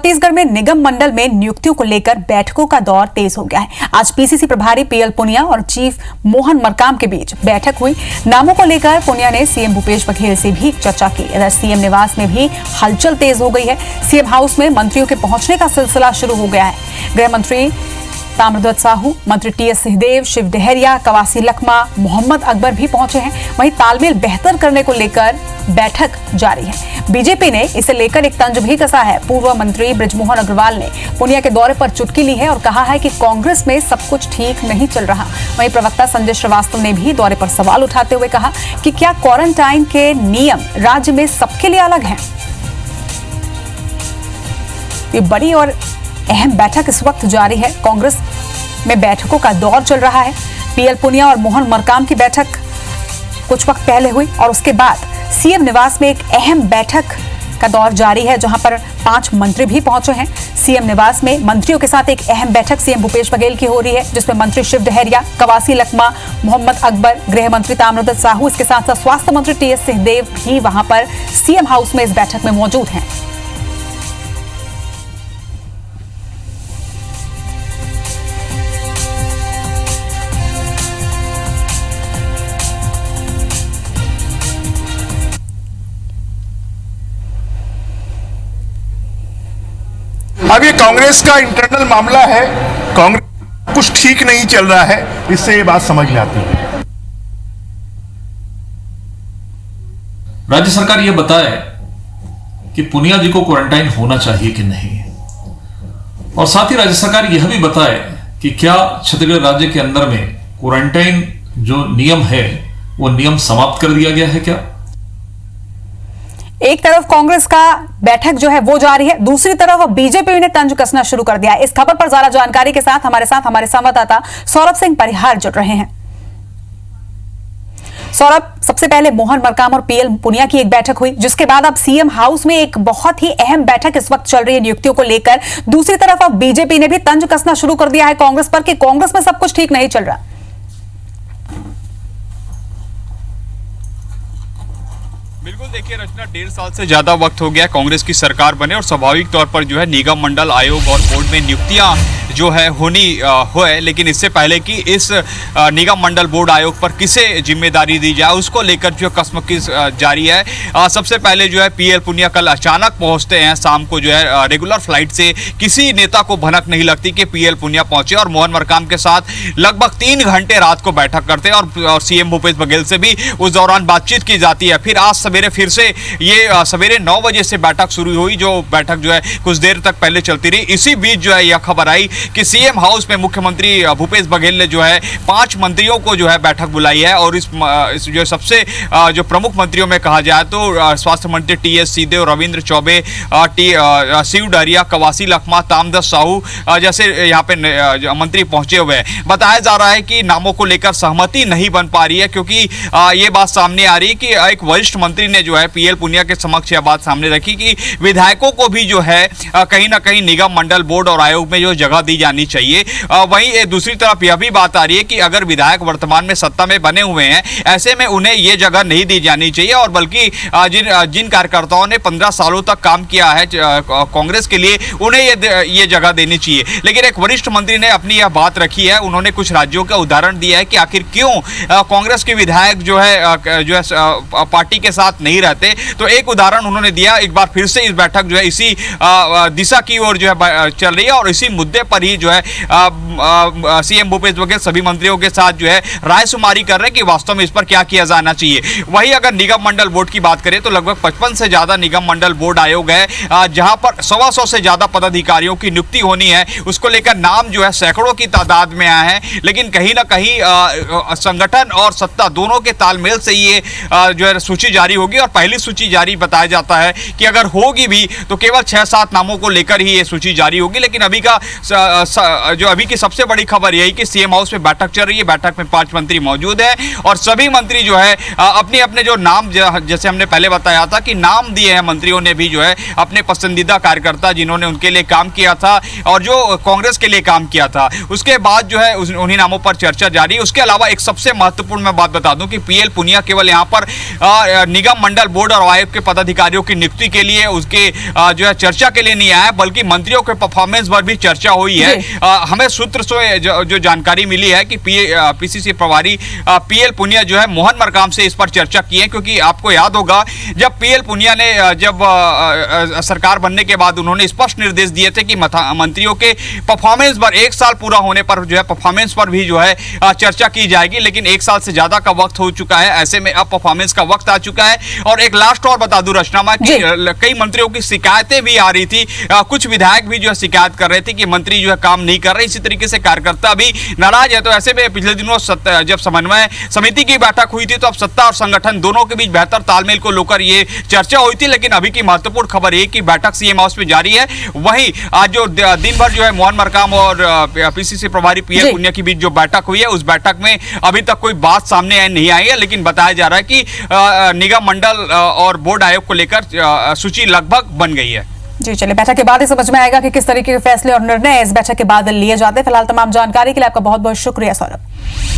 छत्तीसगढ़ में निगम मंडल में नियुक्तियों को लेकर बैठकों का दौर तेज हो गया है। आज पीसीसी प्रभारी पीएल पुनिया और चीफ मोहन मरकाम के बीच बैठक हुई। नामों को लेकर पुनिया ने सीएम भूपेश बघेल से भी चर्चा की। इधर सीएम निवास में भी हलचल तेज हो गई है। सीएम हाउस में मंत्रियों के पहुंचने का सिलसिला शुरू हो गया है। गृह मंत्री ताम्रध्वज साहू, मंत्री टीएस सिंहदेव, शिव डहरिया, कवासी लखमा, मोहम्मद अकबर भी पहुंचे हैं। वहीं तालमेल बेहतर करने को लेकर बैठक जारी है। बीजेपी ने इसे लेकर एक तंज भी कसा है। पूर्व मंत्री बृजमोहन अग्रवाल ने पुनिया के दौरे पर चुटकी ली है और कहा है कि कांग्रेस में सब कुछ ठीक नहीं चल रहा। वहीं प्रवक्ता संजय श्रीवास्तव ने भी दौरे पर सवाल उठाते हुए कहा कि क्या क्वारंटाइन के नियम राज्य में सबके लिए अलग हैं। ये बड़ी और अहम बैठक इस वक्त जारी है। कांग्रेस में बैठकों का दौर चल रहा है। पीएल पुनिया और मोहन मरकाम की बैठक कुछ वक्त पहले हुई और उसके बाद सीएम निवास में एक अहम बैठक का दौर जारी है, जहां पर 5 मंत्री भी पहुंचे हैं। सीएम निवास में मंत्रियों के साथ एक अहम बैठक सीएम भूपेश बघेल की हो रही है, जिसमें मंत्री शिव डहरिया, कवासी लखमा, मोहम्मद अकबर, गृह मंत्री ताम्रध्वज साहू, इसके साथ साथ स्वास्थ्य मंत्री टीएस सिंहदेव भी वहां पर सीएम हाउस में इस बैठक में मौजूद हैं। अब ये कांग्रेस का इंटरनल मामला है। कांग्रेस कुछ ठीक नहीं चल रहा है, इससे ये बात समझ में आती है। राज्य सरकार ये बताए कि पुनिया जी को क्वारंटाइन होना चाहिए कि नहीं, और साथ ही राज्य सरकार यह भी बताए कि क्या छत्तीसगढ़ राज्य के अंदर में क्वारंटाइन जो नियम है वो नियम समाप्त कर दिया गया है क्या। एक तरफ कांग्रेस का बैठक जो है वो जारी है, दूसरी तरफ बीजेपी ने तंज कसना शुरू कर दिया है। इस खबर पर ज्यादा जानकारी के साथ हमारे संवाददाता सौरभ सिंह परिहार जुड़ रहे हैं। सौरभ, सबसे पहले मोहन मरकाम और पीएल पुनिया की एक बैठक हुई, जिसके बाद अब सीएम हाउस में एक बहुत ही अहम बैठक इस वक्त चल रही है नियुक्तियों को लेकर। दूसरी तरफ अब बीजेपी ने भी तंज कसना शुरू कर दिया है कांग्रेस पर कि कांग्रेस में सब कुछ ठीक नहीं चल रहा। बिल्कुल, देखिए रचना, 1.5 साल से ज्यादा वक्त हो गया कांग्रेस की सरकार बने और स्वाभाविक तौर पर जो है निगम मंडल आयोग और बोर्ड में नियुक्तियां जो है होनी है, लेकिन इससे पहले कि इस निगम मंडल बोर्ड आयोग पर किसे जिम्मेदारी दी जाए उसको लेकर जो कसमकस जारी है। सबसे पहले जो है पीएल पुनिया कल अचानक पहुंचते हैं शाम को, जो है रेगुलर फ्लाइट से किसी नेता को भनक नहीं लगती कि पीएल पुनिया पहुंचे और मोहन मरकाम के साथ लगभग 3 घंटे रात को बैठक करते हैं और सीएम भूपेश बघेल से भी उस दौरान बातचीत की जाती है। फिर आज सवेरे फिर से ये सवेरे 9 बजे से बैठक शुरू हुई, जो बैठक जो है कुछ देर तक पहले चलती रही। इसी बीच जो है यह खबर आई कि सीएम हाउस में मुख्यमंत्री भूपेश बघेल ने जो है 5 मंत्रियों को जो है बैठक बुलाई है और इस जो सबसे जो प्रमुख मंत्रियों में कहा जाए तो स्वास्थ्य मंत्री टीएस सिंहदेव, रविंद्र चौबे, शिव डहरिया, कवासी लखमा, ताम्रध्वज साहू जैसे यहाँ पे मंत्री पहुंचे हुए हैं। बताया जा रहा है कि नामों को लेकर सहमति नहीं बन पा रही है, क्योंकि ये बात सामने आ रही है कि एक वरिष्ठ मंत्री ने जो है पीएल पुनिया के समक्ष यह बात सामने रखी कि विधायकों को भी जो है कहीं ना कहीं निगम मंडल बोर्ड और आयोग में जो जगह दी जानी चाहिए। वहीं दूसरी तरफ यह भी बात आ रही है कि अगर विधायक वर्तमान में सत्ता में बने हुए हैं, ऐसे में उन्हें ये जगह नहीं दी जानी चाहिए और बल्कि जिन कार्यकर्ताओं ने 15 सालों तक काम किया है कांग्रेस के लिए, उन्हें ये जगह देनी चाहिए। लेकिन एक वरिष्ठ मंत्री ने अपनी यह बात रखी है। उन्होंने कुछ राज्यों का उदाहरण दिया है कि आखिर क्यों कांग्रेस के विधायक जो है पार्टी के साथ नहीं रहते। तो एक उदाहरण उन्होंने दिया। एक बार फिर से इस बैठक जो है इसी दिशा की ओर जो है चल रही है और इसी मुद्दे पर ही जो है सीएम भूपेश बघेल सभी मंत्रियों के साथ जो है रायशुमारी कर रहे हैं कि वास्तव में इस पर क्या किया जाना चाहिए। वहीं अगर निगम मंडल बोर्ड की बात करें तो लगभग 55 से ज्यादा निगम मंडल बोर्ड आयोग है, जहां पर 125 से ज्यादा पदाधिकारियों की नियुक्ति होनी है। उसको लेकर नाम जो है सैकड़ों की तादाद में आए हैं, लेकिन कहीं ना कहीं संगठन और सत्ता दोनों के तालमेल से ये जो है सूची जारी होगी और पहली सूची जारी बताया जाता है कि अगर होगी भी तो केवल 6-7 नामों को लेकर ही ये सूची जारी होगी। लेकिन अभी का जो अभी की सबसे बड़ी खबर यही कि सीएम हाउस में बैठक चल रही है। बैठक में 5 मंत्री मौजूद हैं और सभी मंत्री जो है अपने अपने जो नाम, जैसे हमने पहले बताया था कि नाम दिए हैं मंत्रियों ने भी, जो है अपने पसंदीदा कार्यकर्ता जिन्होंने उनके लिए काम किया था और जो कांग्रेस के लिए काम किया था, उसके बाद जो है उन्हीं नामों पर चर्चा जारी है। उसके अलावा एक सबसे महत्वपूर्ण मैं बात बता दूं कि पीएल पुनिया केवल यहाँ पर निगम मंडल बोर्ड और आयोग के पदाधिकारियों की नियुक्ति के लिए, उसके जो है चर्चा के लिए नहीं आया, बल्कि मंत्रियों के परफॉर्मेंस पर भी चर्चा हुई है। हमें सूत्र से जो जानकारी मिली है कि पीसीसी प्रभारी पीएल पुनिया जो है मोहन मरकाम से इस पर चर्चा की है, क्योंकि आपको याद होगा जब पीएल पुनिया ने जब सरकार बनने के बाद उन्होंने स्पष्ट निर्देश दिए थे कि मंत्रियों के परफॉर्मेंस पर 1 साल पूरा होने पर जो है परफॉर्मेंस पर भी जो है चर्चा की जाएगी, लेकिन 1 साल से ज्यादा का वक्त हो चुका है। ऐसे में अब परफॉर्मेंस का वक्त आ चुका है। और एक लास्ट और बता दूं रचना कि कई मंत्रियों की शिकायतें भी आ रही थी, कुछ विधायक भी जो है शिकायत कर रहे थे कि मंत्री जो है काम नहीं कर रहे, इसी तरीके से कार्यकर्ता भी नाराज है। तो ऐसे में पिछले दिनों जब समन्वय समिति की बैठक हुई थी तो अब सत्ता और संगठन दोनों के बीच बेहतर तालमेल को लेकर ये चर्चा हुई थी। लेकिन अभी की महत्वपूर्ण खबर ये कि बैठक सीएम हाउस में जारी है। वहीं आज जो दिन भर जो है मोहन मरकाम और पीसीसी प्रभारी पीएल पुनिया के बीच जो बैठक हुई है, उस बैठक में अभी तक कोई बात सामने नहीं आई है, लेकिन बताया जा रहा है कि निगम मंडल और बोर्ड आयोग को लेकर सूची लगभग बन गई है। जी चलिए, बैठक के बाद ही समझ में आएगा कि किस तरीके के फैसले और निर्णय इस बैठक के बाद लिए जाते हैं। फिलहाल तमाम जानकारी के लिए आपका बहुत बहुत शुक्रिया सौरभ।